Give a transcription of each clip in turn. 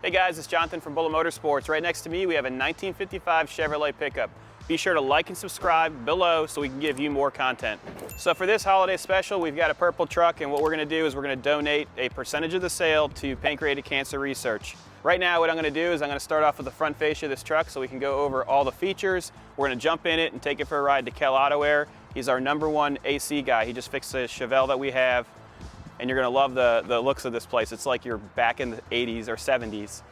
Hey guys, it's Jonathan from Motorsports. Right next to me, we have a 1955 Chevrolet pickup. Be sure to like and subscribe below so we can give you more content. So for this holiday special, we've got a purple truck, and what we're gonna do is we're gonna donate a percentage of the sale to pancreatic cancer research. Right now, what I'm gonna do is I'm gonna start off with the front fascia of this truck so we can go over all the features. We're gonna jump in it and take it for a ride to Kel Auto Air. He's our #1 AC guy. He just fixed the Chevelle that we have, and you're gonna love the looks of this place. It's like you're back in the 80s or 70s.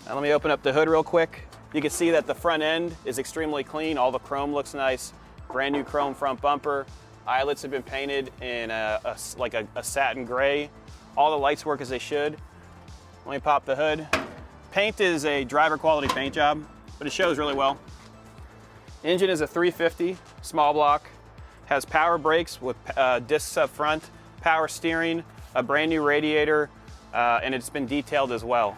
Now let me open up the hood real quick. You can see that the front end is extremely clean. All the chrome looks nice. Brand new chrome front bumper. Eyelets have been painted in like a satin gray. All the lights work as they should. Let me pop the hood. Paint is a driver quality paint job, but it shows really well. Engine is a 350 small block. Has power brakes with discs up front, power steering, a brand new radiator, and it's been detailed as well.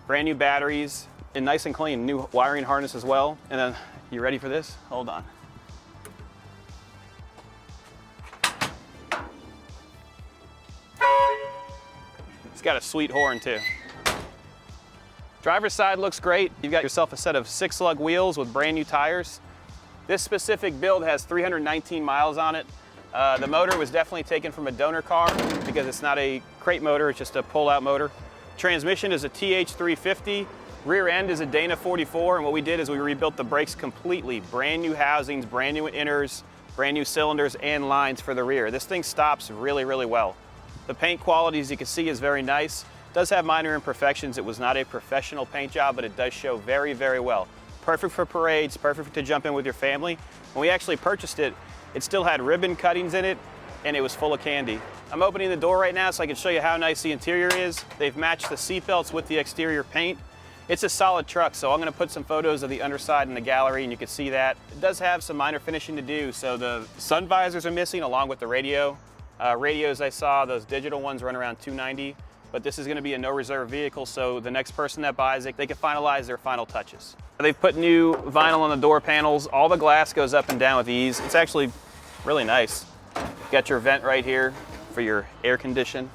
Brand new batteries, and nice and clean. New wiring harness as well. And then, you ready for this? Hold on. It's got a sweet horn too. Driver's side looks great. You've got yourself a set of 6-lug wheels with brand new tires. This specific build has 319 miles on it. The motor was definitely taken from a donor car because it's not a crate motor, it's just a pull-out motor. Transmission is a TH350. Rear end is a Dana 44, and what we did is we rebuilt the brakes completely. Brand new housings, brand new inners, brand new cylinders and lines for the rear. This thing stops really, really well. The paint quality, as you can see, is very nice. It does have minor imperfections. It was not a professional paint job, but it does show very, very well. Perfect for parades, perfect to jump in with your family. When we actually purchased it, it still had ribbon cuttings in it, and it was full of candy. I'm opening the door right now so I can show you how nice the interior is. They've matched the seat belts with the exterior paint. It's a solid truck, so I'm gonna put some photos of the underside in the gallery and you can see that. It does have some minor finishing to do, so the sun visors are missing along with the radio. Radios I saw, those digital ones run around $290, but this is gonna be a no reserve vehicle, so the next person that buys it, they can finalize their final touches. They've put new vinyl on the door panels. All the glass goes up and down with ease. It's actually really nice. Got your vent right here for your air condition.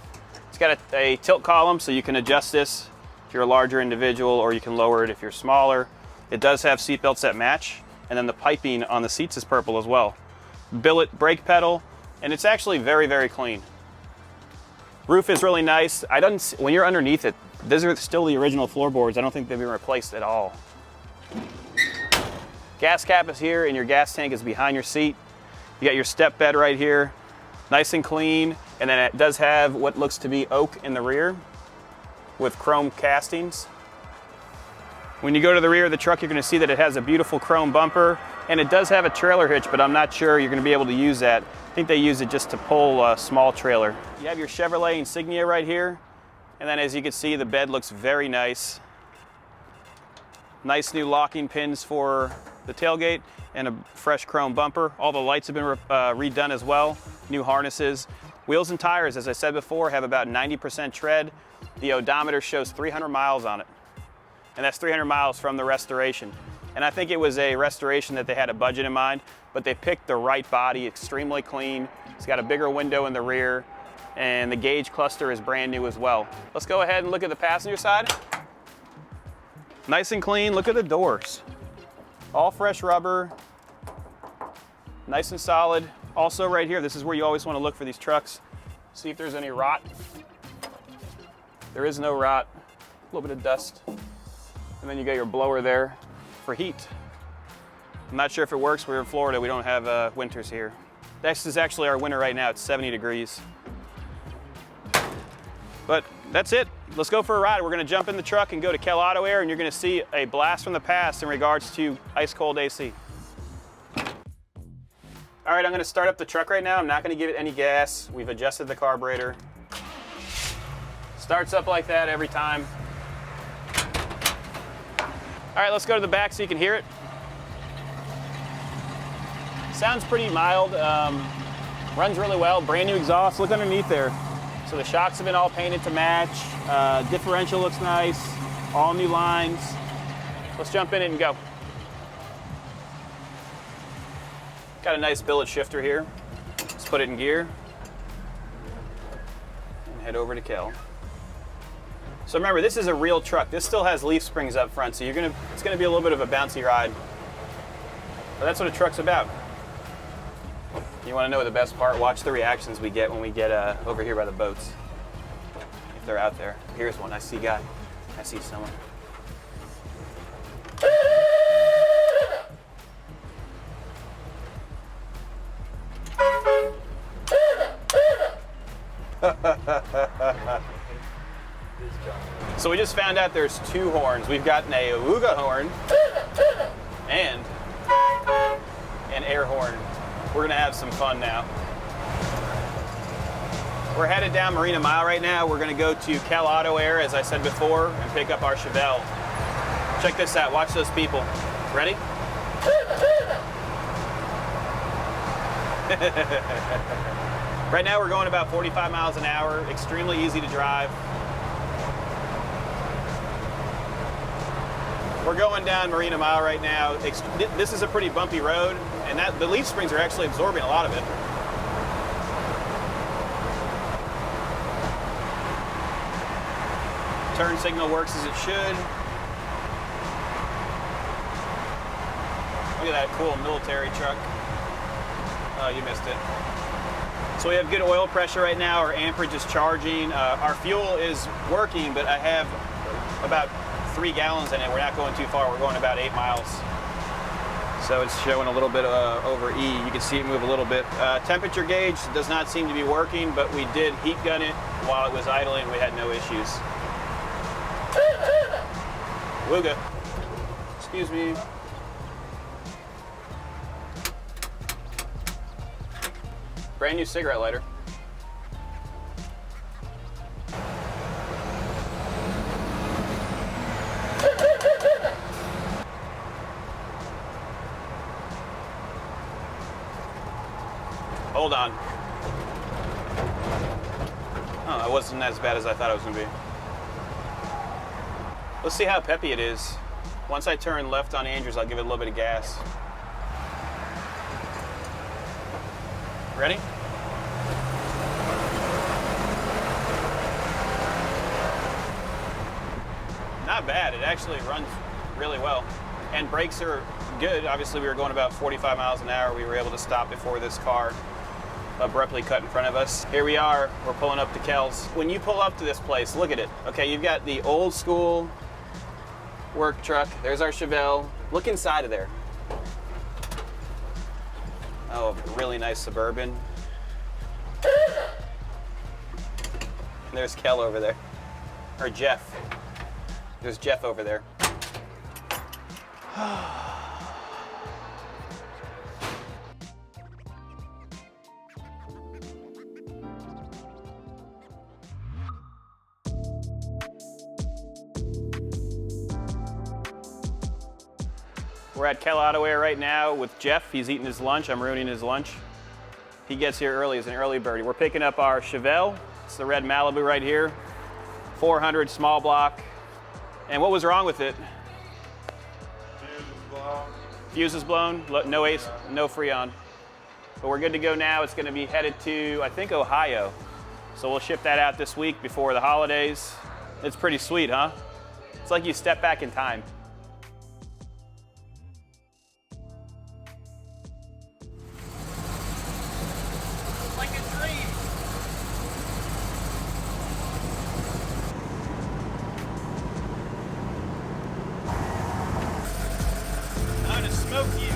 It's got a tilt column, so you can adjust this if you're a larger individual, or you can lower it if you're smaller. It does have seat belts that match, and then the piping on the seats is purple as well. Billet brake pedal, and it's actually very, very clean. Roof is really nice. When you're underneath it, these are still the original floorboards. I don't think they've been replaced at all. Gas cap is here, and your gas tank is behind your seat. You got your step bed right here, nice and clean, and then it does have what looks to be oak in the rear with chrome castings. When you go to the rear of the truck, you're going to see that it has a beautiful chrome bumper, and it does have a trailer hitch, but I'm not sure you're going to be able to use that. I think they use it just to pull a small trailer. You have your Chevrolet insignia right here, and then as you can see, the bed looks very nice. Nice new locking pins for the tailgate and a fresh chrome bumper. All the lights have been redone as well. New harnesses. Wheels and tires, as I said before, have about 90% tread. The odometer shows 300 miles on it. And that's 300 miles from the restoration. And I think it was a restoration that they had a budget in mind, but they picked the right body, extremely clean. It's got a bigger window in the rear, and the gauge cluster is brand new as well. Let's go ahead and look at the passenger side. Nice and clean, look at the doors. All fresh rubber, nice and solid. Also right here, this is where you always want to look for these trucks. See if there's any rot. There is no rot, a little bit of dust. And then you got your blower there for heat. I'm not sure if it works, we're in Florida, we don't have winters here. This is actually our winter right now, it's 70 degrees. But that's it. Let's go for a ride. We're gonna jump in the truck and go to Kel Auto Air, and you're gonna see a blast from the past in regards to ice cold AC. All right, I'm gonna start up the truck right now. I'm not gonna give it any gas. We've adjusted the carburetor. Starts up like that every time. All right, let's go to the back so you can hear it. Sounds pretty mild, runs really well, brand new exhaust. Look underneath there. So the shocks have been all painted to match. Differential looks nice, all new lines. Let's jump in it and go. Got a nice billet shifter here. Let's put it in gear and head over to Kel. So remember, this is a real truck. This still has leaf springs up front, so it's gonna be a little bit of a bouncy ride. But that's what a truck's about. You wanna know the best part? Watch the reactions we get when we get over here by the boats. If they're out there. Here's one, I see guy. I see someone. So we just found out there's 2 horns. We've got an Awooga horn and an air horn. We're gonna have some fun now. We're headed down Marina Mile right now. We're gonna go to Cal Auto Air, as I said before, and pick up our Chevelle. Check this out, watch those people. Ready? Right now we're going about 45 miles an hour, extremely easy to drive. We're going down Marina Mile right now. This is a pretty bumpy road, and the leaf springs are actually absorbing a lot of it. Turn signal works as it should. Look at that cool military truck. Oh, you missed it. So we have good oil pressure right now. Our amperage is charging. Our fuel is working, but I have about 3 gallons in it. We're not going too far. We're going about 8 miles. So it's showing a little bit over E. You can see it move a little bit. Temperature gauge does not seem to be working, but we did heat gun it while it was idling. We had no issues. Wooga. Excuse me. Brand new cigarette lighter. Hold on. Oh, it wasn't as bad as I thought it was gonna be. Let's see how peppy it is. Once I turn left on Andrews, I'll give it a little bit of gas. Ready? Not bad. It actually runs really well. And brakes are good. Obviously, we were going about 45 miles an hour. We were able to stop before this car abruptly cut in front of us. Here we are. We're pulling up to Kells. When you pull up to this place, look at it. Okay, you've got the old school work truck. There's our Chevelle. Look inside of there. Oh, really nice Suburban. There's Kel over there. Or Jeff. There's Jeff over there. We're at Cal Auto Air right now with Jeff. He's eating his lunch. I'm ruining his lunch. He gets here early as an early birdie. We're picking up our Chevelle. It's the red Malibu right here. 400 small block. And what was wrong with it? Fuse is blown. Fuse is blown. No ace, no Freon. But we're good to go now. It's going to be headed to, I think, Ohio. So we'll ship that out this week before the holidays. It's pretty sweet, huh? It's like you step back in time. Like a dream. I'm gonna smoke you.